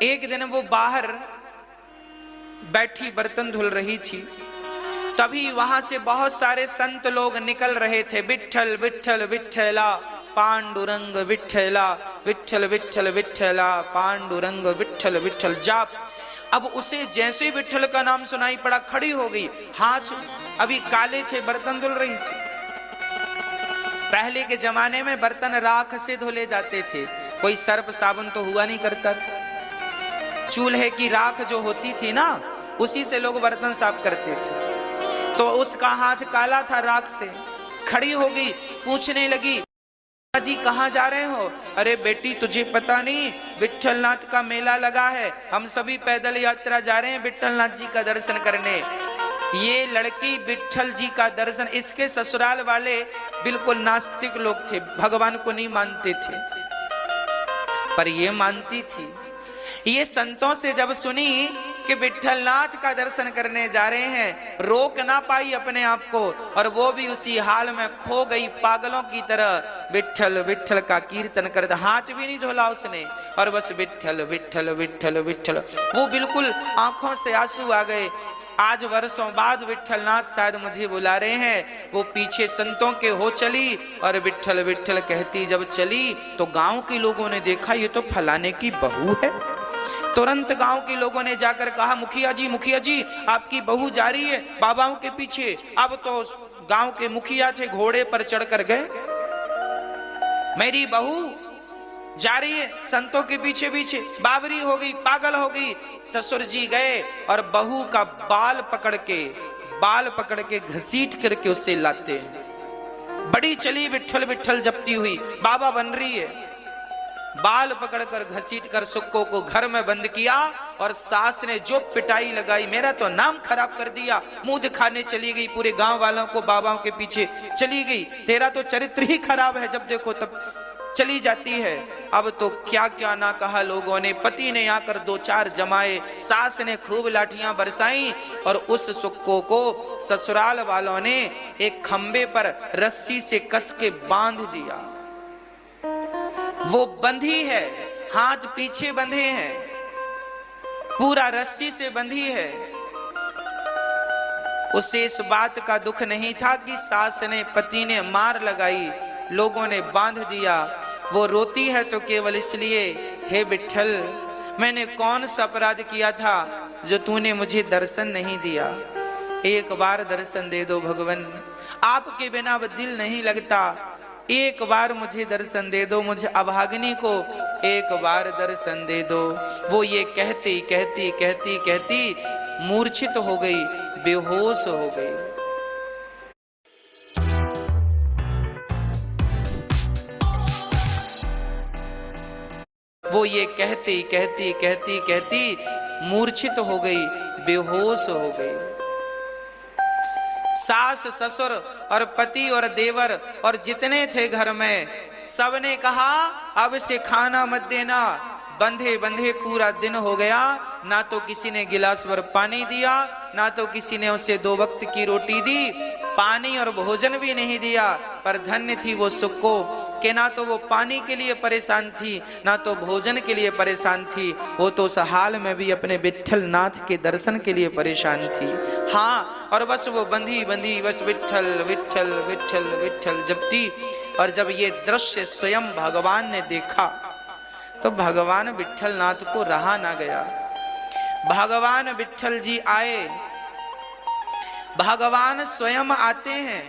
एक दिन वो बाहर बैठी बर्तन धुल रही थी, तभी वहां से बहुत सारे संत लोग निकल रहे थे। विठ्ठल विठ्ठल विठ्ठला पांडुरंग विठ्ठला, विठ्ठल विठ्ठल विठ्ठला पांडुरंग विठ्ठल विठ्ठल जाप। अब उसे जैसे ही विठ्ठल का नाम सुनाई पड़ा, खड़ी हो गई। हाथ अभी काले थे, बर्तन धुल रही थी। पहले के जमाने में बर्तन राख से धुले जाते थे, कोई सर्फ साबुन तो हुआ नहीं करता था। चूल्हे की राख जो होती थी ना, उसी से लोग बर्तन साफ करते थे। तो उसका हाथ काला था राख से। खड़ी हो गई, पूछने लगी, जी कहाँ जा रहे हो? अरे बेटी तुझे पता नहीं, विठ्ठलनाथ का मेला लगा है, हम सभी पैदल यात्रा जा रहे हैं विठ्ठलनाथ जी का दर्शन करने। ये लड़की विठ्ठल जी का दर्शन, इसके ससुराल वाले बिल्कुल नास्तिक लोग थे, भगवान को नहीं मानते थे, पर ये मानती थी। ये संतों से जब सुनी कि विठ्ठलनाथ का दर्शन करने जा रहे हैं, रोक ना पाई अपने आप को, और वो भी उसी हाल में खो गई पागलों की तरह। विठ्ठल विठ्ठल का कीर्तन करता, हाथ भी नहीं धोला उसने, और बस विठ्ठल विठ्ठल विठ्ठल विठ्ठल। वो बिल्कुल आंखों से आंसू आ गए। आज वर्षों बाद विठ्ठलनाथ शायद मुझे बुला रहे हैं। वो पीछे संतों के हो चली और विठ्ठल विठ्ठल कहती जब चली तो गांव के लोगों ने देखा ये तो फलाने की बहू है। तुरंत गांव के लोगों ने जाकर कहा, मुखिया जी आपकी बहू जा रही है बाबाओं के पीछे। अब तो गांव के मुखिया थे, घोड़े पर चढ़कर गए, मेरी बहू जा रही है संतों के पीछे पीछे। बावरी हो गई, पागल हो गई। ससुर जी गए और बहू का बाल पकड़ के घसीट करके उससे लाते हैं। बड़ी चली विठ्ठल विठ्ठल जपती हुई, बाबा बन रही है। बाल पकड़कर घसीट कर सुक्को को घर में बंद किया, और सास ने जो पिटाई लगाई, मेरा तो नाम खराब कर दिया, मुंह दिखाने चली गई, पूरे गांव वालों को बाबाओं के पीछे चली गई, तेरा तो चरित्र ही खराब है, जब देखो तब चली जाती है। अब तो क्या क्या ना कहा लोगों ने। पति ने आकर 2-4 जमाए, सास ने खूब लाठियां बरसाई, और उस सुक्को को ससुराल वालों ने एक खंबे पर रस्सी से कस के बांध दिया। वो बंधी है, हाथ पीछे बंधे हैं, पूरा रस्सी से बंधी है। उसे इस बात का दुख नहीं था कि सास ने पति ने मार लगाई, लोगों ने बांध दिया। वो रोती है तो केवल इसलिए, हे विठ्ठल मैंने कौन सा अपराध किया था जो तूने मुझे दर्शन नहीं दिया। एक बार दर्शन दे दो भगवान, आपके बिना वो दिल नहीं लगता। एक बार मुझे दर्शन दे दो, मुझे अभागिनी को एक बार दर्शन दे दो। वो ये कहती कहती कहती कहती मूर्छित हो गई, बेहोश हो गई। वो ये कहती कहती कहती कहती मूर्छित हो गई, बेहोश हो गई। सास ससुर और पति और देवर और जितने थे घर में, सबने कहा अब से खाना मत देना। बंधे बंधे पूरा दिन हो गया, ना तो किसी ने गिलास भर पानी दिया, ना तो किसी ने उसे 2 वक्त की रोटी दी, पानी और भोजन भी नहीं दिया। पर धन्य थी वो सुक्को कि ना तो वो पानी के लिए परेशान थी, ना तो भोजन के लिए परेशान थी। वो तो उस हाल में भी अपने विठ्ठलनाथ के दर्शन के लिए परेशान थी। हाँ, और बस वो बंधी बंधी बस विठ्ठल विठ्ठल विठ्ठल विठ्ठल जपती। और जब ये दृश्य स्वयं भगवान ने देखा तो भगवान विठ्ठलनाथ को रहा ना गया। भगवान विठ्ठल जी आए, भगवान स्वयं आते हैं,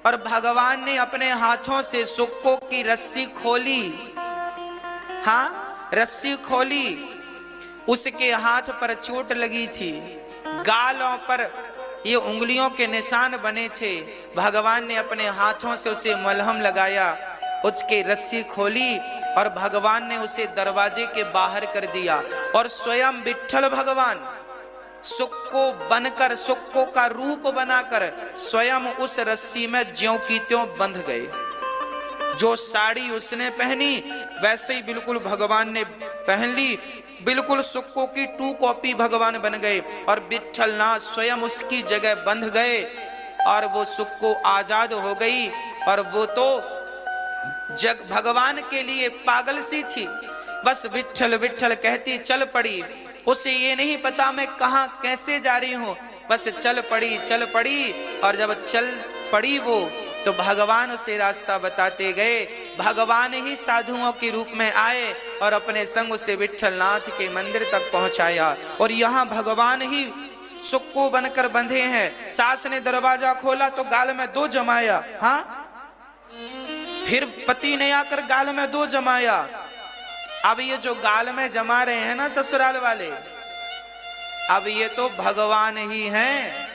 और भगवान ने अपने हाथों से सुक्को की रस्सी खोली। हाँ, रस्सी खोली। उसके हाथ पर चोट लगी थी, गालों पर ये उंगलियों के निशान बने थे। भगवान ने अपने हाथों से उसे मलहम लगाया, उसके रस्सी खोली, और भगवान ने उसे दरवाजे के बाहर कर दिया। और स्वयं विठ्ठल भगवान सुक्को बनकर, सुक्को का रूप बनाकर स्वयं उस रस्सी में ज्यों की त्यों बंध गए। जो साड़ी उसने पहनी वैसे ही बिल्कुल भगवान ने पहन ली, बिल्कुल सुक्को की 2 कॉपी भगवान बन गए, और विठ्ठलनाथ स्वयं उसकी जगह बंध गए, और वो सुक्को आजाद हो गई। और वो तो जग भगवान के लिए पागल सी थी, बस विट्ठल विट्ठल कहती चल पड़ी। उसे ये नहीं पता मैं कहां कैसे जा रही हूं, बस चल पड़ी। और जब चल पड़ी वो, तो भगवान उसे रास्ता बताते गए। भगवान ही साधुओं के रूप में आए और अपने संग उसे विट्ठलनाथ के मंदिर तक पहुंचाया। और यहाँ भगवान ही सुक्को बनकर बंधे हैं। सास ने दरवाजा खोला तो गाल में 2 जमाया। हाँ, फिर पति ने आकर गाल में 2 जमाया। अब ये जो गाल में जमा रहे हैं ना ससुराल वाले, अब ये तो भगवान ही हैं।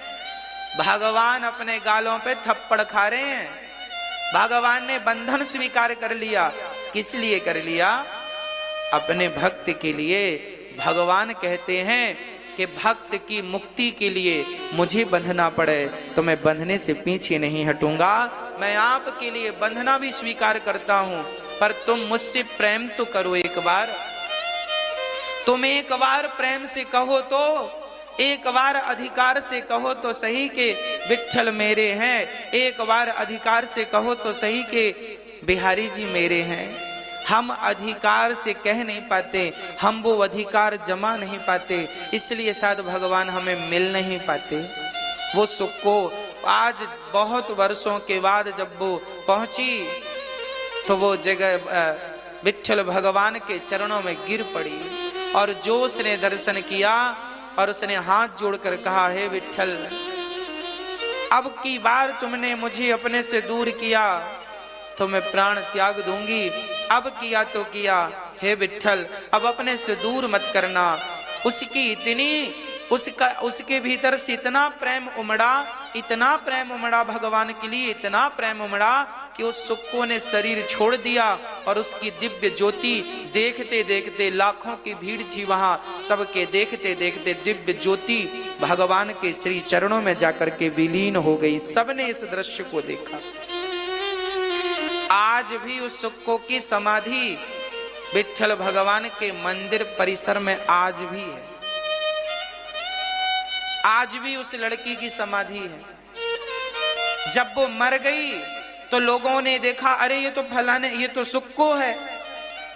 भगवान अपने गालों पे थप्पड़ खा रहे हैं। भगवान ने बंधन स्वीकार कर लिया। किस लिए कर लिया? अपने भक्त के लिए। भगवान कहते हैं कि भक्त की मुक्ति के लिए मुझे बंधना पड़े तो मैं बंधने से पीछे नहीं हटूंगा। मैं आपके लिए बंधना भी स्वीकार करता हूं, पर तुम मुझसे प्रेम तो करो एक बार। तुम एक बार प्रेम से कहो तो, एक बार अधिकार से कहो तो सही के विट्ठल मेरे हैं। एक बार अधिकार से कहो तो सही के बिहारी जी मेरे हैं। हम अधिकार से कह नहीं पाते, हम वो अधिकार जमा नहीं पाते, इसलिए शायद भगवान हमें मिल नहीं पाते। वो सुख को आज बहुत वर्षों के बाद जब वो पहुंची तो वो जगह विट्ठल भगवान के चरणों में गिर पड़ी और जो उसने दर्शन किया और उसने हाथ जोड़कर कहा, हे विट्ठल, अब की बार तुमने मुझे अपने से दूर किया तो मैं प्राण त्याग दूंगी। अब किया तो किया, हे विट्ठल अब अपने से दूर मत करना। उसके भीतर से इतना प्रेम उमड़ा भगवान के लिए, इतना प्रेम उमड़ा कि उस सुक्को ने शरीर छोड़ दिया और उसकी दिव्य ज्योति देखते देखते, लाखों की भीड़ थी वहां, सबके देखते देखते दिव्य ज्योति भगवान के श्री चरणों में जाकर के विलीन हो गई। सबने इस दृश्य को देखा। आज भी उस सुक्को की समाधि विट्ठल भगवान के मंदिर परिसर में आज भी है। आज भी उस लड़की की समाधि है। जब वो मर गई तो लोगों ने देखा, अरे ये तो फलाने, ये तो सुक्को है।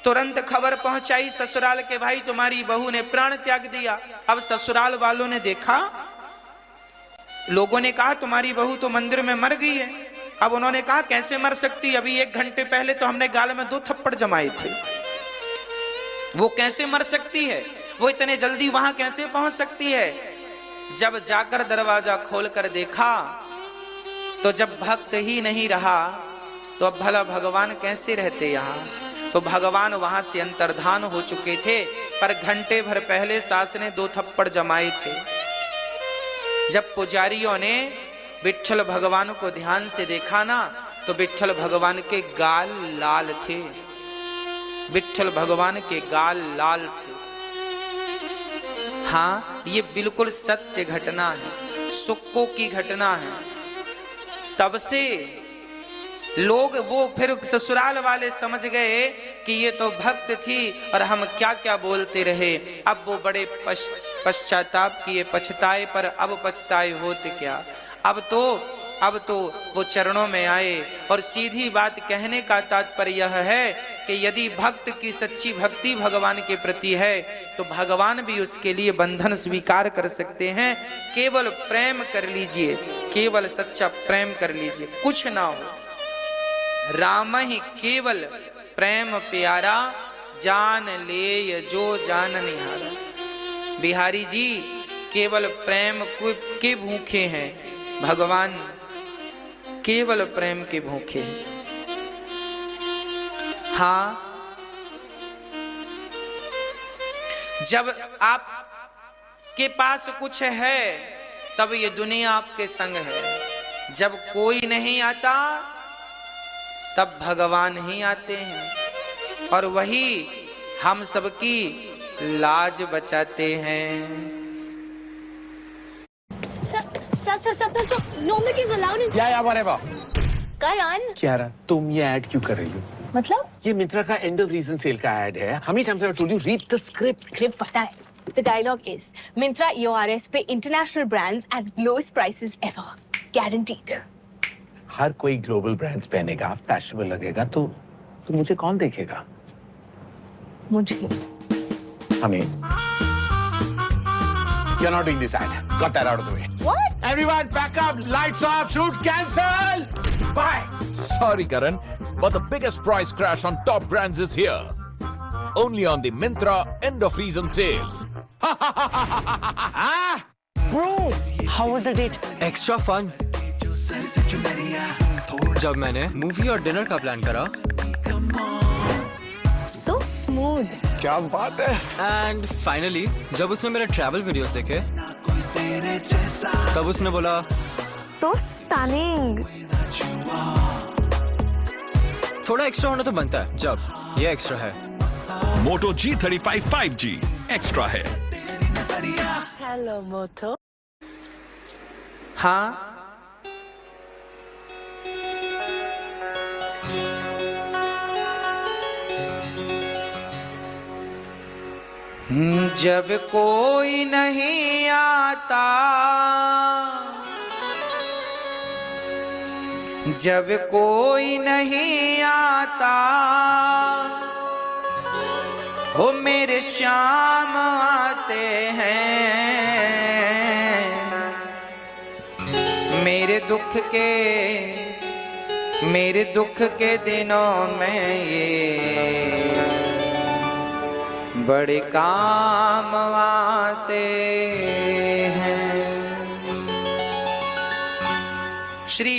तुरंत खबर पहुंचाई ससुराल के, भाई तुम्हारी बहू ने प्राण त्याग दिया। अब ससुराल वालों ने देखा, लोगों ने कहा तुम्हारी बहू तो मंदिर में मर गई है। अब उन्होंने कहा कैसे मर सकती, अभी 1 घंटे पहले तो हमने गाल में 2 थप्पड़ जमाए थे, वो कैसे मर सकती है, वो इतने जल्दी वहां कैसे पहुंच सकती है। जब जाकर दरवाजा खोलकर देखा तो जब भक्त ही नहीं रहा तो अब भला भगवान कैसे रहते यहाँ। तो भगवान वहां से अंतर्धान हो चुके थे, पर घंटे भर पहले सास ने 2 थप्पड़ जमाए थे। जब पुजारियों ने विट्ठल भगवान को ध्यान से देखा ना, तो विट्ठल भगवान के गाल लाल थे। विट्ठल भगवान के गाल लाल थे। हाँ, ये बिल्कुल सत्य घटना है, सुक्को की घटना है। तब से लोग, वो फिर ससुराल वाले समझ गए कि ये तो भक्त थी और हम क्या क्या बोलते रहे। अब वो बड़े पश्चाताप किए, पछताए, पर अब पछताए होते क्या। अब तो वो चरणों में आए। और सीधी बात कहने का तात्पर्य यह है कि यदि भक्त की सच्ची भक्ति भगवान के प्रति है तो भगवान भी उसके लिए बंधन स्वीकार कर सकते हैं। केवल प्रेम कर लीजिए, केवल सच्चा प्रेम कर लीजिए, कुछ ना हो। राम ही केवल प्रेम प्यारा, जान ले जो जान निहारा। बिहारी जी केवल प्रेम के भूखे हैं, भगवान केवल प्रेम के भूखे। हाँ, जब आप के पास कुछ है तब ये दुनिया आपके संग है। जब कोई नहीं आता तब भगवान ही आते हैं और वही हम सबकी लाज बचाते हैं। No make is allowed in. Yeah, whatever. Karan. Kiara, तुम ये ऐड क्यों कर रही हो? मतलब? ये मिंत्रा का एंड ऑफ रीजन सेल का ऐड है। How many times have I told you read the script? Script पता है. The dialogue is Myntra EORS पे international brands at lowest prices ever, guaranteed. हर कोई ग्लोबल ब्रांड्स पहनेगा, फैशनेबल लगेगा, तो मुझे कौन देखेगा? मुझे। Honey, you're not doing this ad. Got that out of the way. What? Everyone, back up. Lights off. Shoot cancel. Bye. Sorry, Karan, but the biggest price crash on top brands is here. Only on the Myntra end of season sale. Bro, how was the date? Extra fun. जब मैंने movie और dinner का plan करा So smooth. क्या बात है? And finally जब उसने मेरे ट्रैवल वीडियोस देखे तब उसने बोला So stunning. थोड़ा एक्स्ट्रा होना तो बनता है जब ये एक्स्ट्रा है। Moto G35 5G एक्स्ट्रा है। Hello, Moto. हाँ, जब कोई नहीं आता, जब कोई नहीं आता, हो मेरे श्याम आते हैं, मेरे दुख के दिनों में ये बड़े काम आते हैं। श्री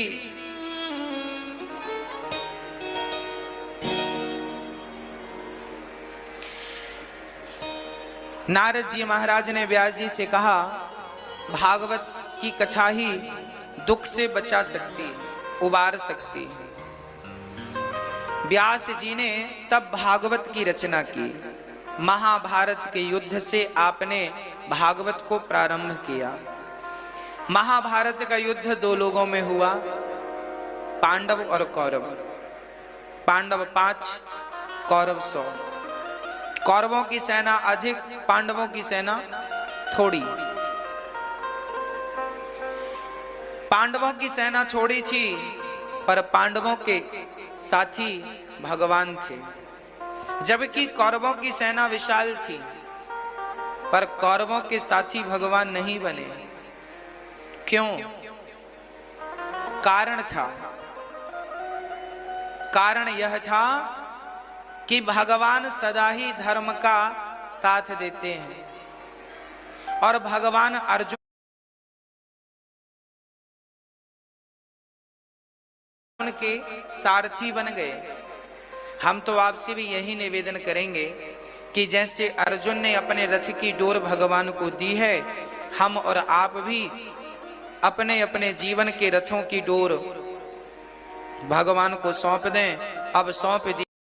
नारद जी महाराज ने व्यास जी से कहा, भागवत की कथा ही दुख से बचा सकती है, उबार सकती है। व्यास जी ने तब भागवत की रचना की। महाभारत के युद्ध से आपने भागवत को प्रारंभ किया। महाभारत का युद्ध दो लोगों में हुआ, पांडव और कौरव। पांडव 5, कौरव 100। कौरवों की सेना अधिक, पांडवों की सेना थोड़ी। पांडवों की सेना थोड़ी थी, पर पांडवों के साथी भगवान थे, जबकि कौरवों की सेना विशाल थी, पर कौरवों के साथी भगवान नहीं बने। क्यों? कारण था। कारण यह था कि भगवान सदा ही धर्म का साथ देते हैं, और भगवान अर्जुन के सारथी बन गए। हम तो आपसे भी यही निवेदन करेंगे कि जैसे अर्जुन ने अपने रथ की डोर भगवान को दी है, हम और आप भी अपने अपने जीवन के रथों की डोर भगवान को सौंप दें। अब सौंप दी